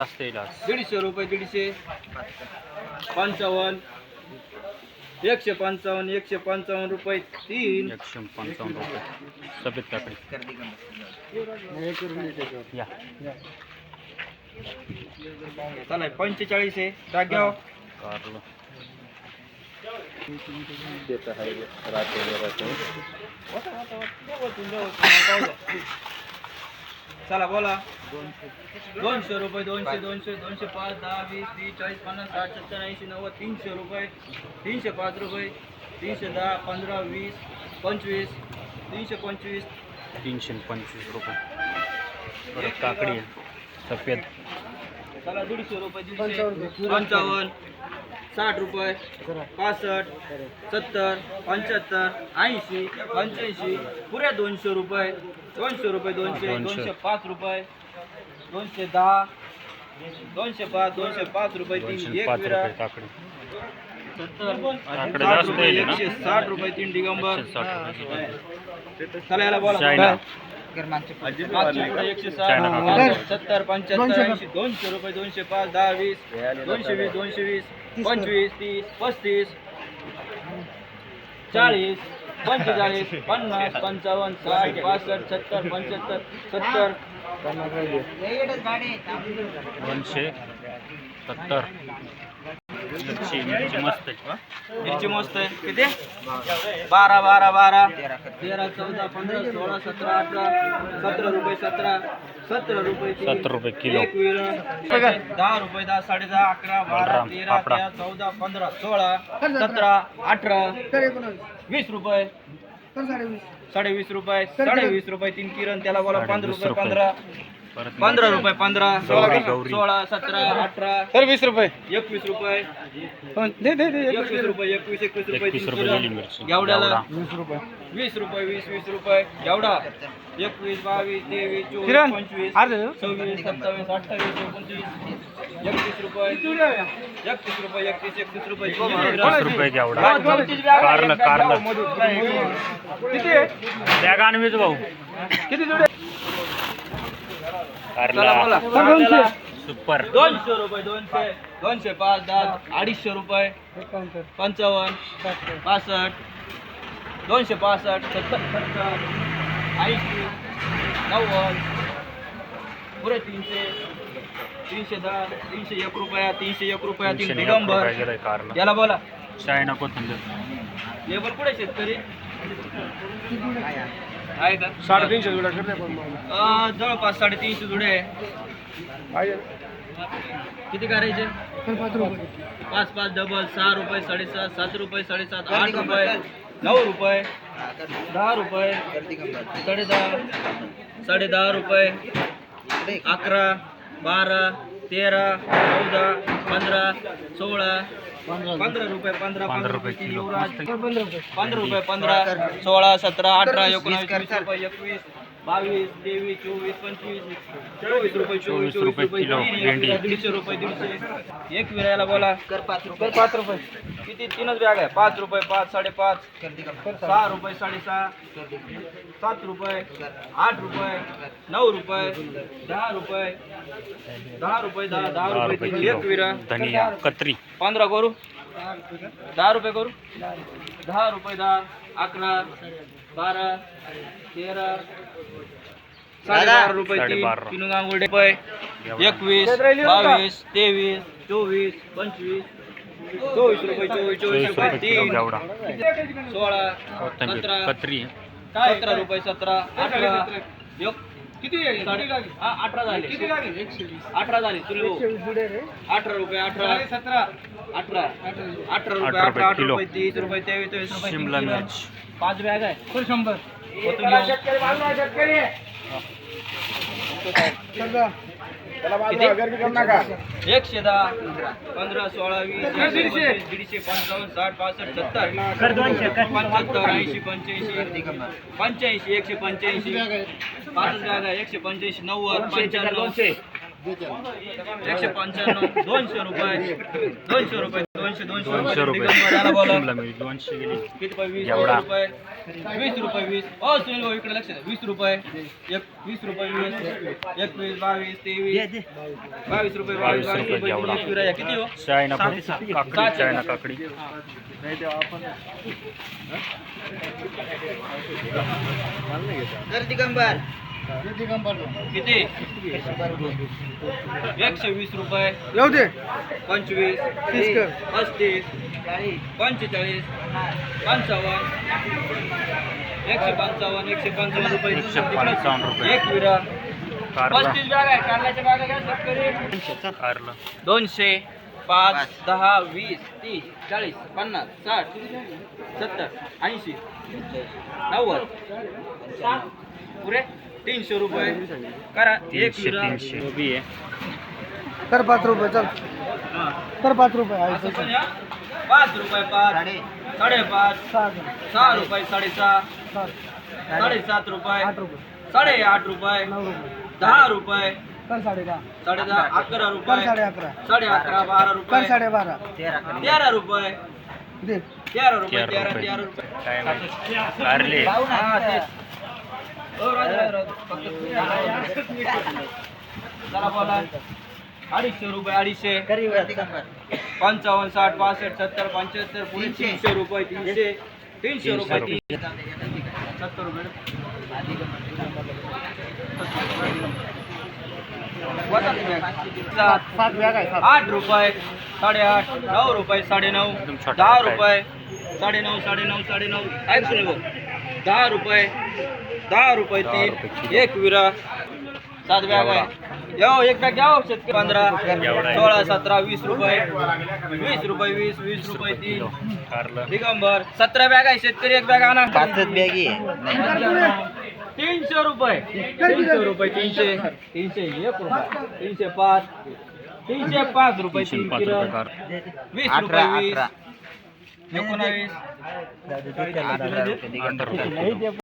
150 रुपये 150 55 155 155 रुपये 3 155 रुपये सफेद काकडी या चला 45 आहे जाग्याव कारलं देता है चला बोला 200 रुपये 200 200 205 10 20 30 40 50 60 70 80 90 300 रुपये 305 रुपये 310 15 20 25 325 325 रुपये परत काकडी आहे सफेद चला 150 रुपये 55 60 रुपये 65 70 75 80 85 पुऱ्या 200 रुपये 200 रुपये 200 205 रुपये 210 205 205 रुपये 3 एक 205 विरा रुपये काकडी 70 60 रुपये 160 रुपये 3 दिगंबर चला याला बोला चायना 160 70 75 80 200 रुपये 205 10 20 220 220 25 30 35 40 45 50 55 60 65 70 75 70 270 मिरची मस्त आहे मिरची मस्त आहे किती 12 12 12 13 14 15 16 17 18 17 रुपये 17 17 रुपये 70 रुपये किलो एक विरा 10 रुपये 10 10.5 11 12 13 14 15 16 17 18 20 रुपये 20.5 रुपये 20.5 रुपये 3 किरण त्याला बोला 15 रुपये 15 रुपये 15 16 17 18 20 रुपये 21 रुपये 21 रुपये 21 रुपये 21 रुपये लिहिली मिरची एवढ्याला 20 रुपये 20 रुपये एवढा 21 22 23 24 25 26 27 28 29 31 रुपये 31 रुपये 31 रुपये 21 रुपये घेवडा कारलं कारलं किती बॅग आणवीच भाऊ किती जुडे कारला सुपर 200 रुपये 200 205 10 250 रुपये 55 65 265 70 80 90 पुरे 300 310 301 रुपया 301 रुपया 3 दिगंबर कारला याला बोला चायना कोथिंबीर लेबर कुठे शेतकरी आहे का 350 जुड्या जवळपास 350 जुडे आहे किती करायचे 5 5 डबल 6 रुपये 7.5 7 रुपये 7.5 8 रुपये 9 रुपये 10 रुपये 10.5 रुपये 11 12 13 14 15 16 15 रुपये 15 रुपये किलो 15 रुपये 15 16 17 18 19 20 रुपये 21 22 23 24 25 24 रुपये 24 रुपये किलो 150 रुपये 150 एक विरायला बोला कर 5 रुपये किती तीनच बॅग आहे 5 रुपये 5 5.5 6 रुपये 6.5 7 रुपये 8 रुपये 9 रुपये 10 रुपये 10 रुपये 10 रुपये एक विरा धनिया कत्री 15 करू 10 रुपये करू 10 रुपये 10 11 12 13 12.5 रुपये 3 गांगुर्डे रुपये 21 22 23 24 25 24 रुपये 24 रुपये 3 16 17 कत्री 17 रुपये 17 18 किती 18 झाले 18 झाले तुला 18 रुपये 18 17 18 18 रुपये 18 रुपये 30 रुपये 23 रुपये शिमला मिर्च 5 बॅग आहे 100 110 15 16 20 150 55 60 65 70 75 80 85 185 5 बॅग आहे 185 90 95 195 200 रुपये 200 रुपये 200 200 रुपये दिगंबराला बोला शिमला मिरची 200 गेली किती रुपये 20 एवढा. रुपये 20 रुपये 20 ओ सुनील भाऊ इकडे लक्ष द्या 20 रुपये 20 रुपये 20 21 22 23 22 रुपये 22 रुपये एवढा. 21 रुपये किती हो चायना काकडी चायना काकडी तर दिगंबर किती 120 रुपये येऊ दे 25 तीस कर. 35 45 55 155 रुपये 155 रुपये. एक विरा कारला 35 बॅग आहे कारल्याच्या बॅग घ्या शेतकरी कारला 200 5 10 20 30 40 50 60 70 80 90 पुरे 300 रुपये करा एक 300 विरा 300 गोबी आहे कर 5 रुपये चल हा. कर 5 रुपये आहे असं पण या. 5 रुपये 5 5.5 6 रुपये 6.5 7.5 रुपये 8 रुपये 8.5 रुपये 9 रुपये 10 रुपये कर 10.5 10.5 11 कर रुपये 11.5 11.5 12 कर रुपये 12.5 13 रुपये दे 13 रुपये 13 13 रुपये. 13 रुपये काय माहिती कारले हा, तेच. हो, राजू. फक्त चला बोला 250 रुपये 250 55 60 65 70 75 पुढे 300 रुपये 300 रुपये 70 रुपये सात 7 बॅग आहे 7 8 रुपये 8.5 9 रुपये 9.5 एकदम छोटा 10 काय. रुपये 9.5 9.5 ऐक सुने भाऊ 10 रुपये 10 रुपये 10 रुपये 3 किलो. एक विरा 7 बॅग आहे यो एक बॅग घ्या शेतकरी 15 एवढा आहे. 16 17 20 रुपये 20 रुपये 20 रुपये 3 कारला दिगंबर 17 बॅग आहे शेतकरी एक बॅग आणा 300 रुपये 300 रुपये 300 1 रुपये 305 305 रुपये 3 305 किलो रुपये कार 20 रुपये 20 19 18 रुपये